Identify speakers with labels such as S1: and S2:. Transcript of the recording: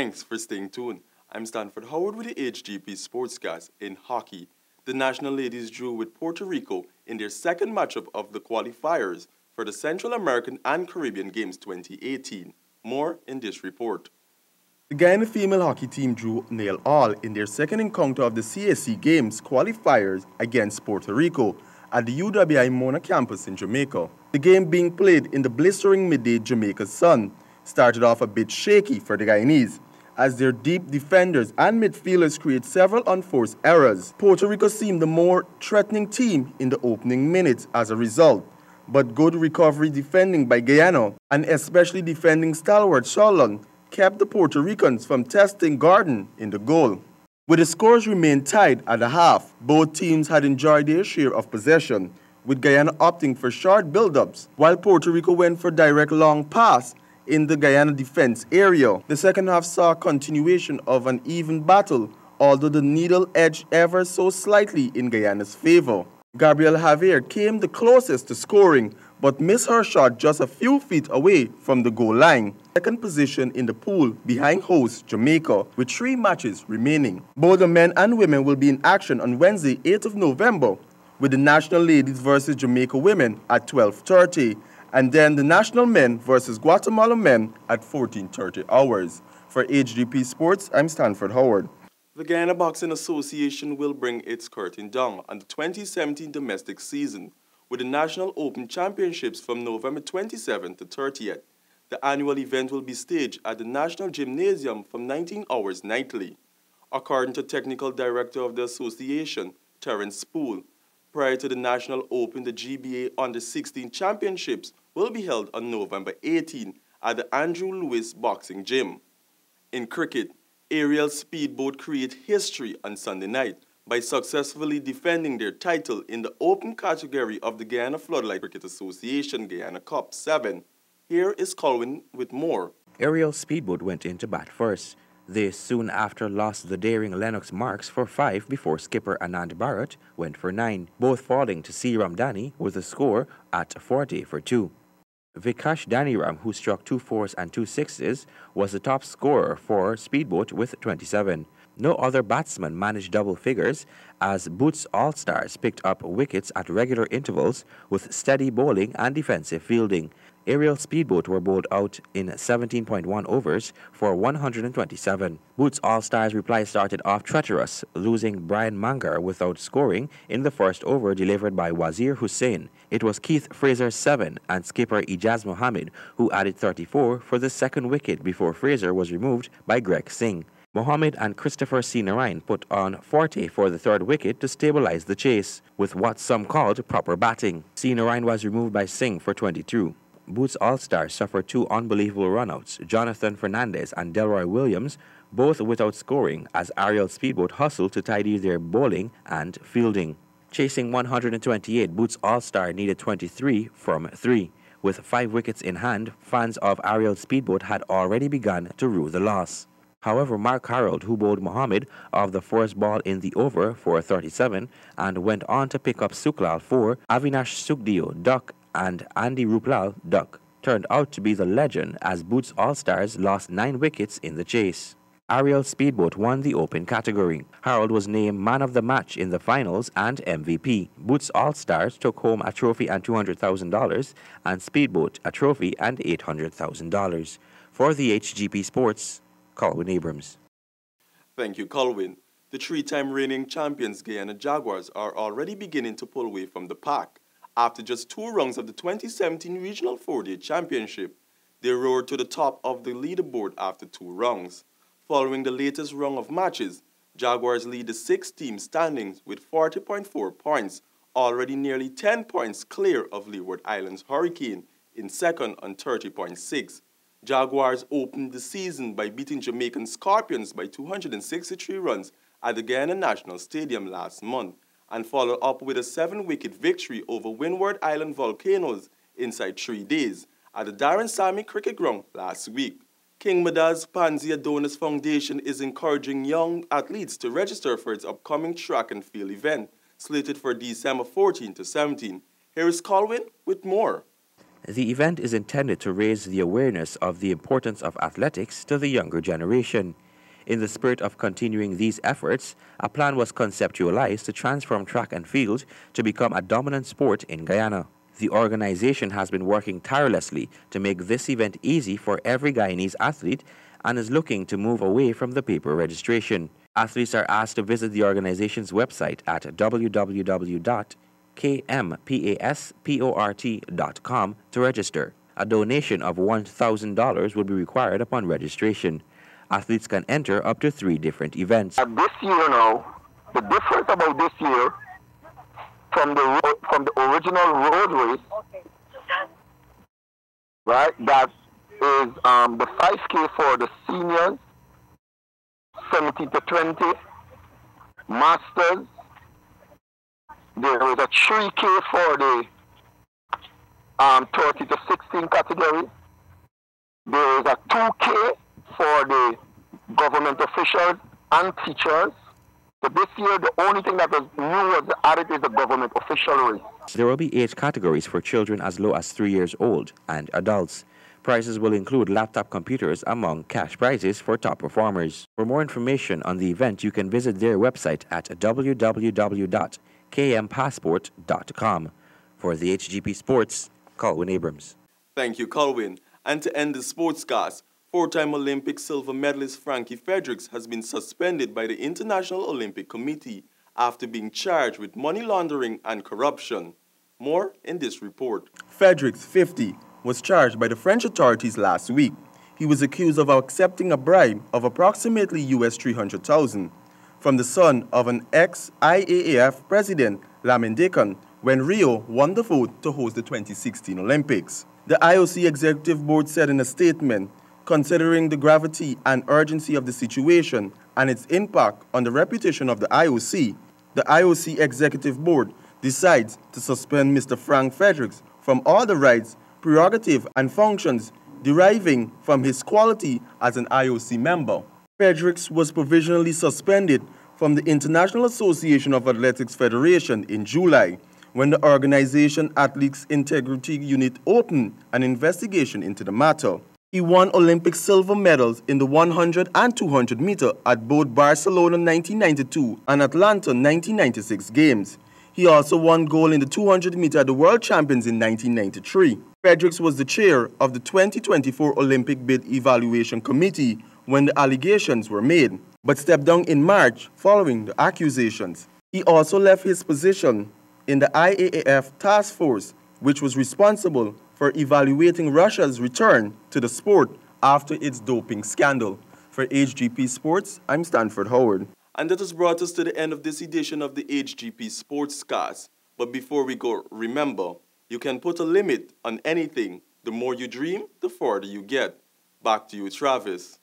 S1: Thanks for staying tuned. I'm Stanford Howard with the HGP Sportscast. In hockey, the national ladies drew with Puerto Rico in their second matchup of the qualifiers for the Central American and Caribbean Games 2018. More in this report. The Guyana female hockey team drew 0-0 in their second encounter of the CAC Games qualifiers against Puerto Rico at the UWI Mona campus in Jamaica. The game, being played in the blistering midday Jamaica sun, started off a bit shaky for the Guyanese, as their deep defenders and midfielders create several unforced errors. Puerto Rico seemed the more threatening team in the opening minutes as a result, but good recovery defending by Guyana, and especially defending stalwart Charlon, kept the Puerto Ricans from testing Garden in the goal. With the scores remained tied at the half, both teams had enjoyed their share of possession, with Guyana opting for short build-ups, while Puerto Rico went for direct long pass in the Guyana defense area. The second half saw a continuation of an even battle, although the needle edged ever so slightly in Guyana's favor. Gabrielle Javier came the closest to scoring, but missed her shot just a few feet away from the goal line. Second position in the pool behind host Jamaica, with 3 matches remaining. Both the men and women will be in action on Wednesday, 8th of November, with the national ladies versus Jamaica women at 12:30, and then the national men versus Guatemala men at 14:30 hours. For HGP Sports, I'm Stanford Howard. The Guyana Boxing Association will bring its curtain down on the 2017 domestic season, with the National Open Championships from November 27th to 30th. The annual event will be staged at the National Gymnasium from 19 hours nightly. According to Technical Director of the Association, Terence Spool, prior to the National Open, the GBA Under-16 Championships will be held on November 18 at the Andrew Lewis Boxing Gym. In cricket, Aerial Speedboat create history on Sunday night by successfully defending their title in the open category of the Guyana Floodlight Cricket Association Guyana Cup 7. Here is Colwyn with more.
S2: Aerial Speedboat went into bat first. They soon after lost the daring Lennox Marks for 5 before skipper Anand Bharat went for 9, both falling to C. Ramdani with a score at 40 for 2. Vikash Daniram, who struck 2 4s and 2 6s, was the top scorer for Speedboat with 27. No other batsman managed double figures, as Boots All-Stars picked up wickets at regular intervals with steady bowling and defensive fielding. Aerial Speedboat were bowled out in 17.1 overs for 127. Boots All-Stars' reply started off treacherous, losing Brian Mangar without scoring in the first over delivered by Wazir Hussain. It was Keith Fraser's 7 and skipper Ijaz Mohammed who added 34 for the second wicket before Fraser was removed by Greg Singh. Mohammed and Christopher C. Narain put on 40 for the third wicket to stabilize the chase, with what some called proper batting. C. Narain was removed by Singh for 22. Boots All-Stars suffered 2 unbelievable runouts, Jonathan Fernandez and Delroy Williams, both without scoring, as Aerial Speedboat hustled to tidy their bowling and fielding. Chasing 128, Boots All-Star needed 23 from 3. With 5 wickets in hand, fans of Aerial Speedboat had already begun to rue the loss. However, Mark Harold, who bowled Mohammed of the first ball in the over for 37 and went on to pick up Suklal 4, Avinash Sukdio duck and Andy Ruplal duck, turned out to be the legend as Boots All-Stars lost 9 wickets in the chase. Aerial Speedboat won the open category. Harold was named man of the match in the finals and MVP. Boots All-Stars took home a trophy and $200,000 and Speedboat a trophy and $800,000. For the HGP Sports, Colwyn Abrams.
S1: Thank you, Colwyn. The 3-time reigning champions Guyana Jaguars are already beginning to pull away from the pack. After just 2 rounds of the 2017 Regional 4-Day Championship, they roared to the top of the leaderboard after 2 rounds. Following the latest round of matches, Jaguars lead the 6-team standings with 40.4 points, already nearly 10 points clear of Leeward Islands Hurricane in second on 30.6. Jaguars opened the season by beating Jamaican Scorpions by 263 runs at the Guyana National Stadium last month, and followed up with a 7-wicket victory over Windward Island Volcanoes inside 3 days at the Darren Sammy Cricket Ground last week. King Madaz Panzi Adonis Foundation is encouraging young athletes to register for its upcoming track and field event, slated for December 14 to 17. Here is Colwyn with more.
S2: The event is intended to raise the awareness of the importance of athletics to the younger generation. In the spirit of continuing these efforts, a plan was conceptualized to transform track and field to become a dominant sport in Guyana. The organization has been working tirelessly to make this event easy for every Guyanese athlete and is looking to move away from the paper registration. Athletes are asked to visit the organization's website at www.kmpasport.com to register. A donation of $1,000 will be required upon registration. Athletes can enter up to 3 different events.
S3: This year now, the difference about this year from the original road race, right? That is the 5K for the seniors, 17 to 20, masters. There is a 3K for the 30 to 16 category. There is a 2K for the government officials and teachers. So this year, the only thing that was new was added is the government official race.
S2: There will be 8 categories for children as low as 3 years old and adults. Prizes will include laptop computers among cash prizes for top performers. For more information on the event, you can visit their website at www.kmpassport.com. For the HGP Sports, Colwyn Abrams.
S1: Thank you, Colwyn. And to end the sportscast, 4-time Olympic silver medalist Frankie Fredericks has been suspended by the International Olympic Committee after being charged with money laundering and corruption. More in this report.
S4: Fredericks, 50, was charged by the French authorities last week. He was accused of accepting a bribe of approximately US $300,000 from the son of an ex-IAAF president, Lamin Dekan, when Rio won the vote to host the 2016 Olympics. The IOC Executive Board said in a statement, considering the gravity and urgency of the situation and its impact on the reputation of the IOC Executive Board decides to suspend Mr. Frank Fredericks from all the rights, prerogative, and functions deriving from his quality as an IOC member. Fredericks was provisionally suspended from the International Association of Athletics Federation in July, when the organization Athletes Integrity Unit opened an investigation into the matter. He won Olympic silver medals in the 100 and 200 meter at both Barcelona 1992 and Atlanta 1996 games. He also won gold in the 200 meter at the World Champions in 1993. Fredericks was the chair of the 2024 Olympic Bid Evaluation Committee when the allegations were made, but stepped down in March following the accusations. He also left his position in the IAAF task force, which was responsible for evaluating Russia's return to the sport after its doping scandal. For HGP Sports, I'm Stanford Howard.
S1: And that has brought us to the end of this edition of the HGP Sportscast. But before we go, remember, you can put a limit on anything. The more you dream, the farther you get. Back to you, Travis.